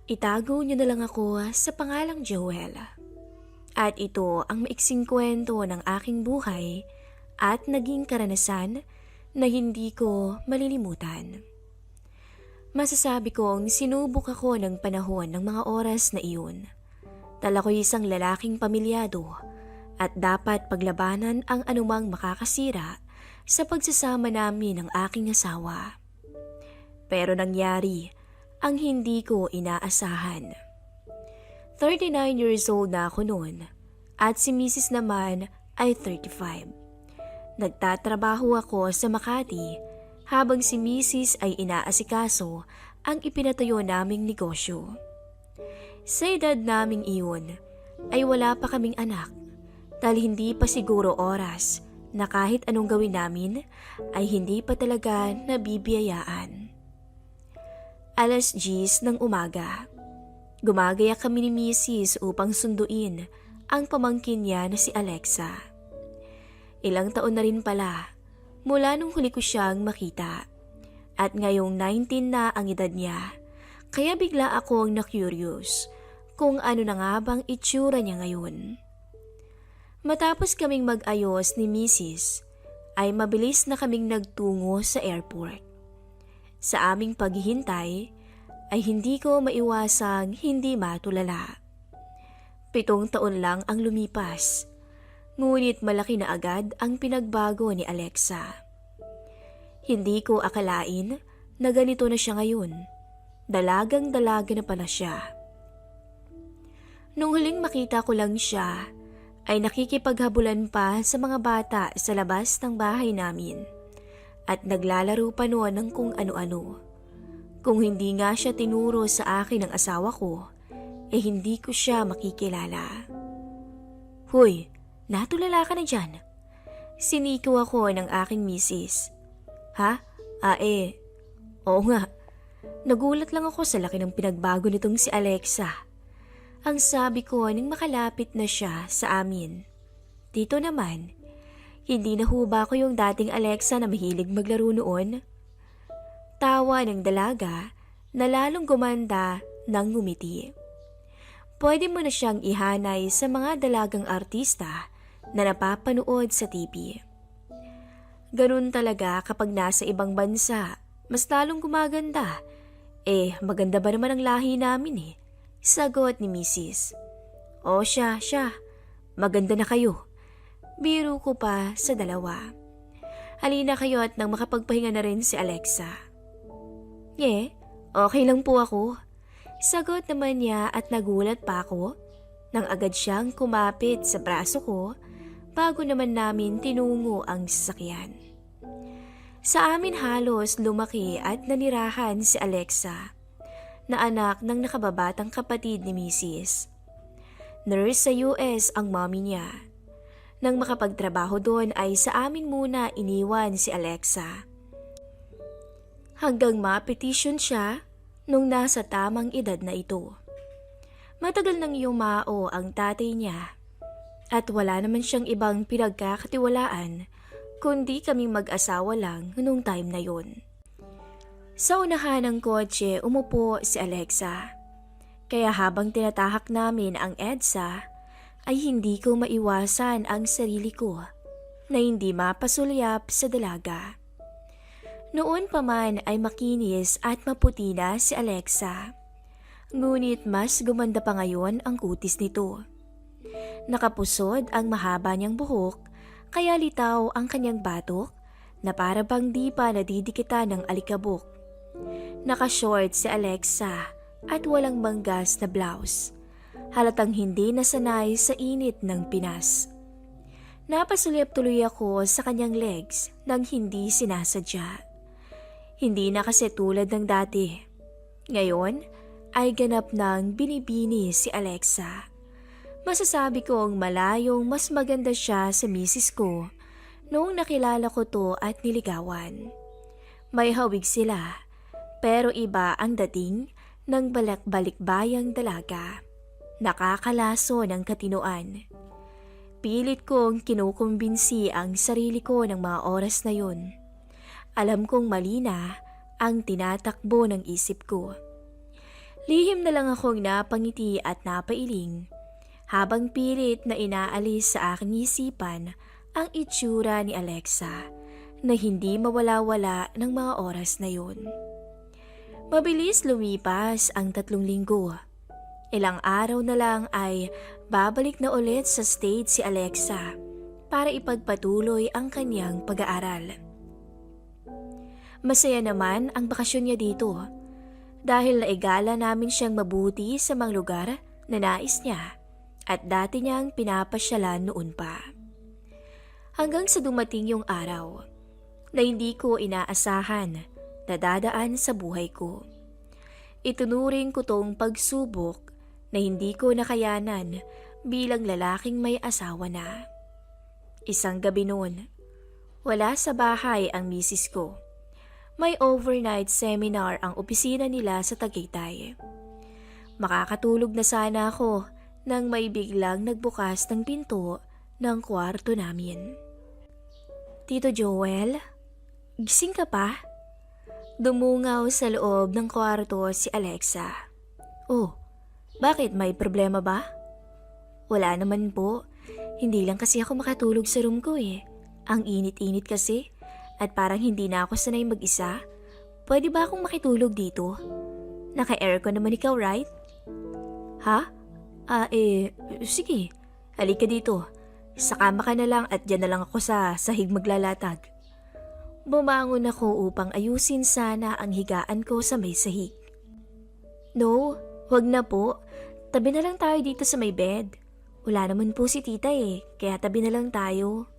Itago niyo na lang ako sa pangalang Joel. At ito ang maiksing kwento ng aking buhay at naging karanasan na hindi ko malilimutan. Masasabi kong sinubok ako ng panahon ng mga oras na iyon. Dala ko isang lalaking pamilyado at dapat paglabanan ang anumang makakasira sa pagsasama namin ng aking asawa. Pero nangyari ang hindi ko inaasahan. 39 years old na ako noon at si Mrs. naman ay 35. Nagtatrabaho ako sa Makati habang si Mrs. ay inaasikaso ang ipinatayo naming negosyo. Sa edad naming iyon ay wala pa kaming anak dahil hindi pa siguro oras na kahit anong gawin namin ay hindi pa talaga nabibiyayaan. 10:00 ng umaga. Gumagaya kami ni Mrs. upang sunduin ang pamangkin niya na si Alexa. Ilang taon na rin pala mula nung huli ko siyang makita. At ngayong 19 na ang edad niya, kaya bigla akong na-curious kung ano na nga bang itsura niya ngayon. Matapos kaming mag-ayos ni Mrs., ay mabilis na kaming nagtungo sa airport. Sa aming paghihintay ay hindi ko maiwasang hindi matulala. 7 taon lang ang lumipas, ngunit malaki na agad ang pinagbago ni Alexa. Hindi ko akalain na ganito na siya ngayon. Dalagang-dalaga na pala siya. Nung huling makita ko lang siya, ay nakikipaghabulan pa sa mga bata sa labas ng bahay namin at naglalaro pa noon ng kung ano-ano. Kung hindi nga siya tinuro sa akin ng asawa ko, hindi ko siya makikilala. "Hoy, natulala ka na dyan." Siniko ako ng aking misis. "Ha? Oo nga. Nagulat lang ako sa laki ng pinagbago nitong si Alexa." Ang sabi ko nang makalapit na siya sa amin. Dito naman, hindi na ho ba ko yung dating Alexa na mahilig maglaro noon? Tawa ng dalaga na lalong gumanda ng ngumiti. Pwede mo na siyang ihanay sa mga dalagang artista na napapanood sa TV. Ganun talaga kapag nasa ibang bansa, mas lalong gumaganda. Maganda ba naman ang lahi namin Sagot ni Mrs. "O siya, maganda na kayo." Biro ko pa sa dalawa. "Halina kayo at nang makapagpahinga na rin si Alexa." Okay lang po ako." Sagot naman niya at nagulat pa ako nang agad siyang kumapit sa braso ko bago naman namin tinungo ang sasakyan. Sa amin halos lumaki at nanirahan si Alexa, na anak ng nakababatang kapatid ni Mrs. Nurse sa US ang mommy niya. Nang makapagtrabaho doon ay sa amin muna iniwan si Alexa. Hanggang ma-petition siya nung nasa tamang edad na ito. Matagal nang yumao ang tatay niya at wala naman siyang ibang pinagkakatiwalaan kundi kaming mag-asawa lang nung time na yun. Sa unahan ng kotse umupo si Alexa. Kaya habang tinatahak namin ang EDSA, ay hindi ko maiwasan ang sarili ko na hindi mapasulyap sa dalaga. Noon pa man ay makinis at maputi na si Alexa. Ngunit mas gumanda pa ngayon ang kutis nito. Nakapusod ang mahaba niyang buhok, kaya litaw ang kanyang batok na para bang di pa nadidikitan ng alikabok. Naka-short si Alexa at walang manggas na blouse. Halatang hindi nasanay sa init ng Pinas. Napasulyap tuloy ako sa kanyang legs nang hindi sinasadya. Hindi na kasi tulad ng dati. Ngayon ay ganap nang binibini si Alexa. Masasabi kong malayong mas maganda siya sa misis ko noong nakilala ko to at niligawan. May hawig sila, pero iba ang dating ng balak-balikbayang dalaga. Nakakalaso ng katinoan. Pilit kong kinukumbinsi ang sarili ko ng mga oras na yun. Alam kong mali na ang tinatakbo ng isip ko. Lihim na lang akong napangiti at napailing habang pilit na inaalis sa aking isipan ang itsura ni Alexa na hindi mawala-wala ng mga oras na yun. Mabilis lumipas ang 3 linggo. Ilang araw na lang ay babalik na ulit sa States si Alexa para ipagpatuloy ang kanyang pag-aaral. Masaya naman ang bakasyon niya dito dahil naigala namin siyang mabuti sa mga lugar na nais niya at dati niyang pinapasyalan noon pa. Hanggang sa dumating yung araw na hindi ko inaasahan na dadaan sa buhay ko. Itunuring ko tong pagsubok na hindi ko nakayanan bilang lalaking may asawa na. Isang gabi noon, wala sa bahay ang misis ko. May overnight seminar ang opisina nila sa Tagaytay. Makakatulog na sana ako nang may biglang nagbukas ng pinto ng kwarto namin. Tito Joel, gising ka pa? Dumungaw sa loob ng kwarto si Alexa. Oh, bakit, may problema ba? Wala naman po, hindi lang kasi ako makatulog sa room ko eh. Ang init-init kasi at parang hindi na ako sanay mag-isa. Pwede ba akong makitulog dito? Naka-aircon naman ikaw, right? Ha? Sige. Halika dito. Sa kama ka na lang at dyan na lang ako sa sahig maglalatag. Bumangon ako upang ayusin sana ang higaan ko sa may sahig. No, wag na po. Tabi na lang tayo dito sa may bed. Wala naman po si tita eh, kaya tabi na lang tayo.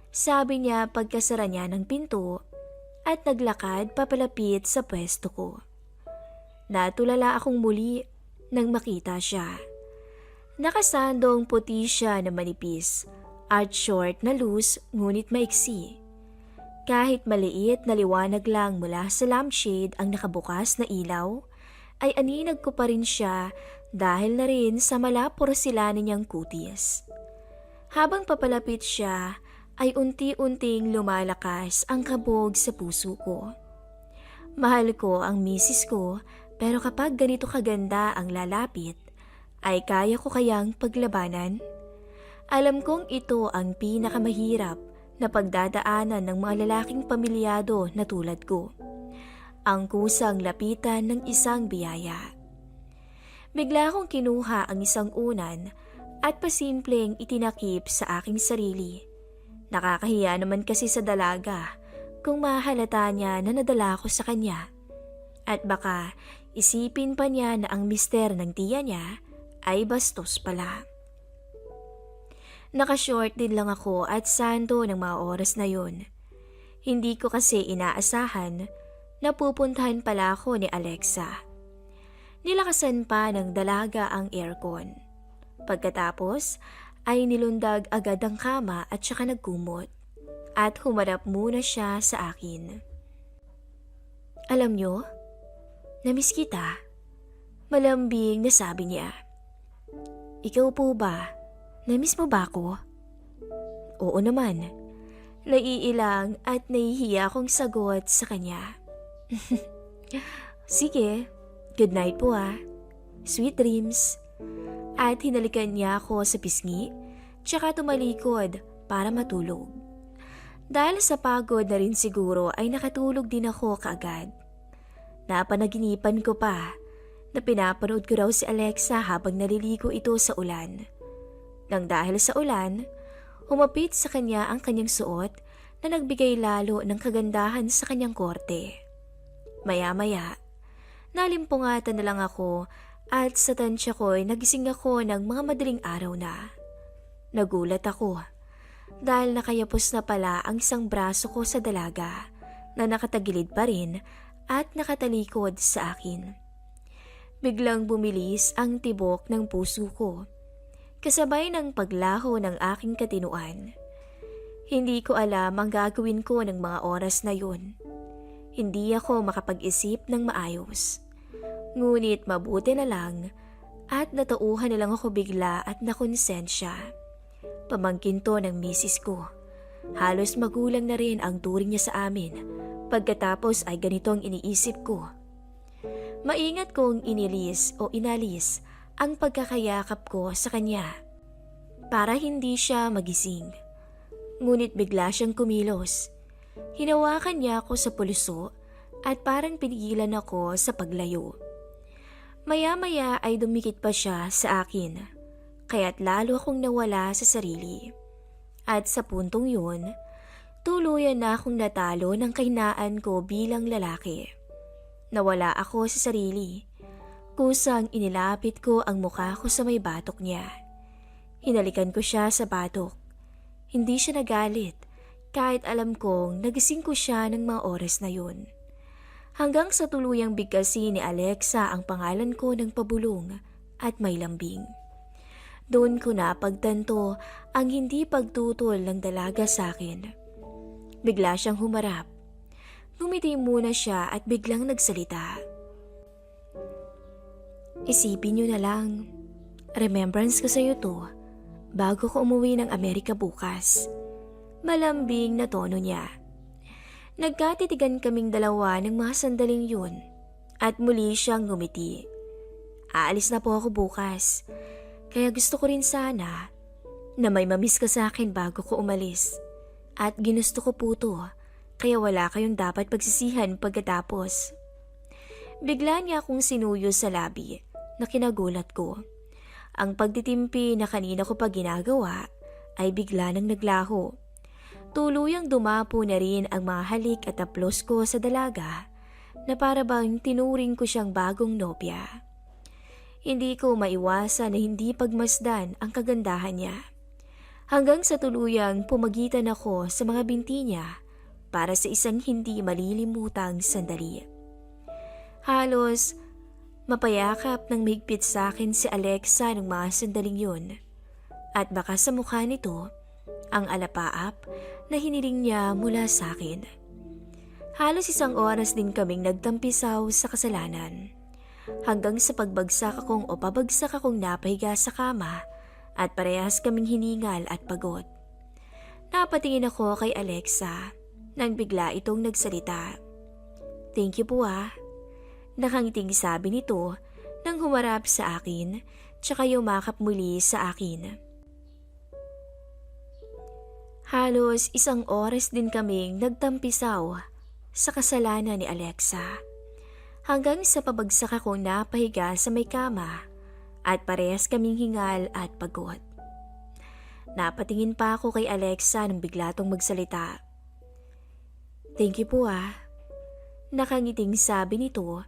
Sabi niya pagkasara niya ng pinto at naglakad papalapit sa pwesto ko. Natulala akong muli nang makita siya. Nakasandong puti siya na manipis at short na loose ngunit maiksi. Kahit maliit na liwanag lang mula sa lampshade ang nakabukas na ilaw, ay aninag ko pa rin siya dahil na rin sa malaporsilanin niyang kutis. Habang papalapit siya, ay unti-unting lumalakas ang kabog sa puso ko. Mahal ko ang misis ko pero kapag ganito kaganda ang lalapit, ay kaya ko kayang paglabanan? Alam kong ito ang pinakamahirap na pagdadaanan ng mga lalaking pamilyado na tulad ko. Ang kusang lapitan ng isang biyaya. Bigla akong kinuha ang isang unan at pasimpleng itinakip sa aking sarili. Nakakahiya naman kasi sa dalaga kung mahalata niya na nadala ko sa kanya. At baka isipin pa niya na ang mister ng tiya niya ay bastos pala. Nakashort din lang ako at sando ng mga oras na yun. Hindi ko kasi inaasahan na pupuntahan pala ako ni Alexa. Nilakasan pa ng dalaga ang aircon. Pagkatapos ay nilundag agad ang kama at saka nagkumot at humarap muna siya sa akin. Alam nyo, namiss kita. Malambing na sabi niya. Ikaw po ba? Namiss mo ba ako? Oo naman. Naiilang at nahihiya akong sagot sa kanya. Sige, good night po ah. Sweet dreams. At hinalikan niya ako sa pisngi, tsaka tumalikod para matulog. Dahil sa pagod na rin siguro ay nakatulog din ako kaagad. Napanaginipan ko pa na pinapanood ko raw si Alexa habang naliligo ito sa ulan. Nang dahil sa ulan, humapit sa kanya ang kanyang suot na nagbigay lalo ng kagandahan sa kanyang korte. Maya-maya, nalimpungatan na lang ako at sa tansya ko'y nagising ako ng mga madaling araw na. Nagulat ako dahil nakayapos na pala ang isang braso ko sa dalaga na nakatagilid pa rin at nakatalikod sa akin. Biglang bumilis ang tibok ng puso ko, kasabay ng paglaho ng aking katinuan. Hindi ko alam ang gagawin ko ng mga oras na yun. Hindi ako makapag-isip ng maayos. Ngunit mabuti na lang at natauhan na lang ako bigla at nakonsensya. Pamangkin to ng misis ko. Halos magulang na rin ang turing niya sa amin. Pagkatapos ay ganito ang iniisip ko. Maingat kong inalis ang pagkakayakap ko sa kanya para hindi siya magising. Ngunit bigla siyang kumilos. Hinawakan niya ako sa pulso at parang pinigilan ako sa paglayo. Maya-maya ay dumikit pa siya sa akin, kaya't lalo akong nawala sa sarili. At sa puntong yun, tuluyan na akong natalo ng kahinaan ko bilang lalaki. Nawala ako sa sarili. Kusang inilapit ko ang mukha ko sa may batok niya. Hinalikan ko siya sa batok. Hindi siya nagalit kahit alam kong nagising ko siya ng mga oras na yun. Hanggang sa tuluyang bigkasin ni Alexa ang pangalan ko ng pabulong at may lambing. Doon ko na pagtanto ang hindi pagtutol ng dalaga sa akin. Bigla siyang humarap. Ngumiti muna siya at biglang nagsalita. Isipin niyo na lang, remembrance ko sa iyo to bago ko umuwi ng Amerika bukas. Malambing na tono niya. Nagkatitigan kaming dalawa ng mga sandaling yun at muli siyang ngumiti. Aalis na po ako bukas, kaya gusto ko rin sana na may mamiss ka sa akin bago ko umalis. At ginusto ko po to, kaya wala kayong dapat pagsisihan pagkatapos. Bigla niya akong sinuyo sa labi na kinagulat ko. Ang pagtitimpi na kanina ko pa ginagawa ay bigla nang naglaho. Tuluyang dumapo na rin ang mga halik at aplos ko sa dalaga na para bang tinuring ko siyang bagong nobya. Hindi ko maiwasan na hindi pagmasdan ang kagandahan niya. Hanggang sa tuluyang pumagitan ako sa mga binti niya para sa isang hindi malilimutang sandali. Halos mapayakap ng mahigpit sa akin si Alexa ng mga sandaling yun. At baka sa mukha nito ang alapaap na hiniling niya mula sa akin. Halos isang oras din kaming nagtampisaw sa kasalanan. Hanggang sa pagbagsak akong o pabagsak akong napahiga sa kama at parehas kaming hiningal at pagod. Napatingin ako kay Alexa nang bigla itong nagsalita. Thank you po ah. Nakangiting sabi nito nang humarap sa akin tsaka yumakap muli sa akin. Halos isang oras din kaming nagtampisaw sa kasalanan ni Alexa. Hanggang sa pabagsak akong napahiga sa may kama at parehas kaming hingal at pagod. Napatingin pa ako kay Alexa nang bigla tong magsalita. Thank you po ah. Nakangiting sabi nito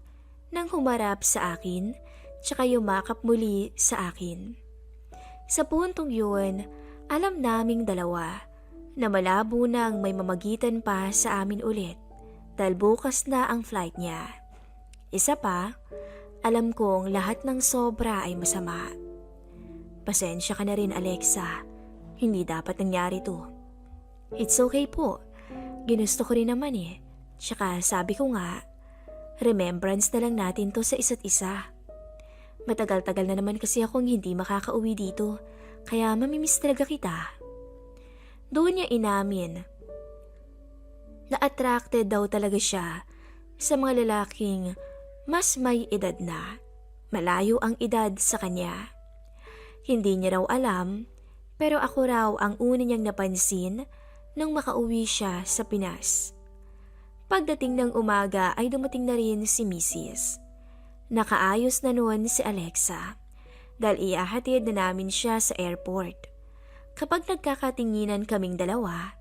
nang humarap sa akin tsaka yumakap muli sa akin. Sa puntong yun, alam naming dalawa na malabo nang may mamagitan pa sa amin ulit dahil bukas na ang flight niya. Isa pa, alam kong lahat ng sobra ay masama. Pasensya ka na rin Alexa, hindi dapat nangyari to. It's okay po, ginusto ko rin naman eh. Tsaka sabi ko nga, remembrance na lang natin to sa isa't isa. Matagal-tagal na naman kasi akong hindi makakauwi dito, kaya mamimiss talaga kita. Doon niya inamin na attracted daw talaga siya sa mga lalaking mas may edad na, malayo ang edad sa kanya. Hindi niya raw alam, pero ako raw ang una niyang napansin nang makauwi siya sa Pinas. Pagdating ng umaga ay dumating na rin si Mrs. Nakaayos na noon si Alexa dahil iahatid na namin siya sa airport. Kapag nagkakatinginan kaming dalawa,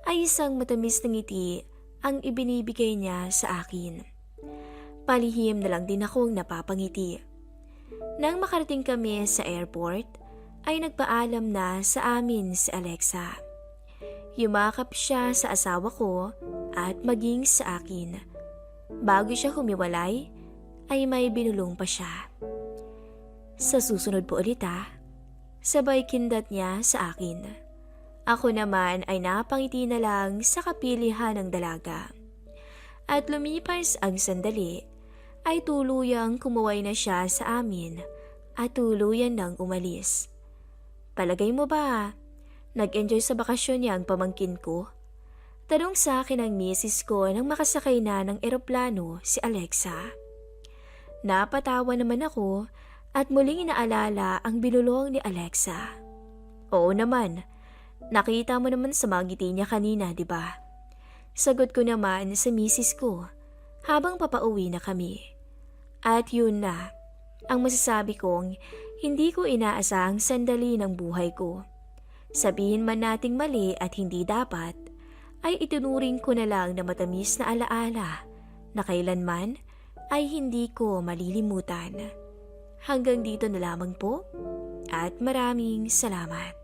ay isang matamis na ngiti ang ibinibigay niya sa akin. Palihim na lang din akong napapangiti. Nang makarating kami sa airport, ay nagpaalam na sa amin si Alexa. Yumakap siya sa asawa ko at maging sa akin. Bago siya humiwalay, ay may binulong pa siya. Sa susunod po ulit sabay kindat niya sa akin. Ako naman ay napangiti na lang sa kapilihan ng dalaga. At lumipas ang sandali, ay tuluyang kumuway na siya sa amin at tuluyan nang umalis. Palagay mo ba, nag-enjoy sa bakasyon niya ang pamangkin ko? Tanong sa akin ang misis ko nang makasakay na ng eroplano si Alexa. Napatawa naman ako at muling inaalala ang binulong ni Alexa. Oo naman, nakita mo naman sa mga ngiti niya kanina, di ba? Sagot ko naman sa misis ko habang papauwi na kami. At yun na, ang masasabi kong hindi ko inaasahang sandali ng buhay ko. Sabihin man nating mali at hindi dapat, ay itunuring ko na lang na matamis na alaala na kailanman ay hindi ko malilimutan. Hanggang dito na lamang po at maraming salamat.